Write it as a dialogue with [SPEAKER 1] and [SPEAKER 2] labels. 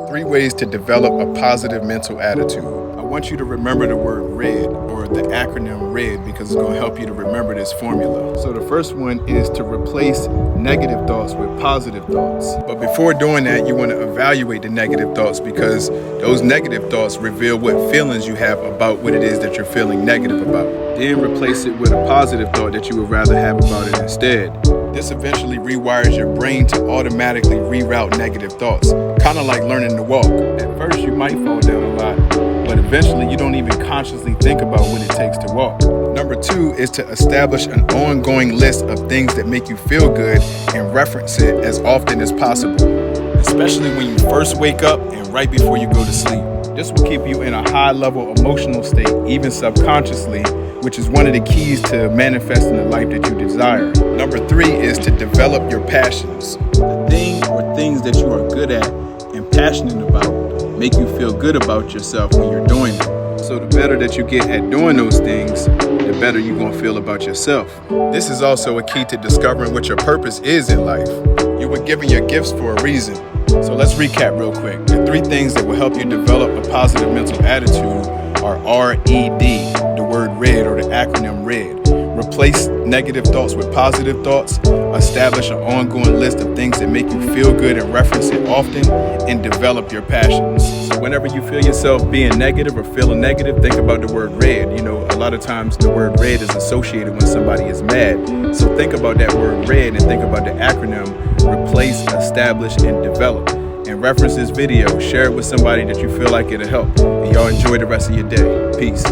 [SPEAKER 1] 3 ways to develop a positive mental attitude. I want you to remember the word RED, or the acronym RED, because it's going to help you to remember this formula. So the first one is to replace negative thoughts with positive thoughts. But before doing that, you want to evaluate the negative thoughts, because those negative thoughts reveal what feelings you have about what it is that you're feeling negative about. Then replace it with a positive thought that you would rather have about it instead. This eventually rewires your brain to automatically reroute negative thoughts, kind of like learning to walk. At first you might fall down a lot, but eventually you don't even consciously think about what it takes to walk. Number 2 is to establish an ongoing list of things that make you feel good and reference it as often as possible, especially when you first wake up and right before you go to sleep. This will keep you in a high-level emotional state, even subconsciously, which is one of the keys to manifesting the life that you desire. Number 3 is to develop your passions. The thing or things that you are good at and passionate about make you feel good about yourself when you're doing them. So the better that you get at doing those things, the better you're going to feel about yourself. This is also a key to discovering what your purpose is in life. You were given your gifts for a reason. So let's recap real quick. The 3 things that will help you develop a positive mental attitude are RED, the word RED, or the acronym RED. Replace negative thoughts with positive thoughts, establish an ongoing list of things that make you feel good and reference it often, and develop your passions. So whenever you feel yourself being negative or feeling negative, think about the word RED. You know, a lot of times the word RED is associated when somebody is mad. So think about that word RED and think about the acronym replace, establish, and develop. And reference this video, share it with somebody that you feel like it'll help. And y'all enjoy the rest of your day. Peace.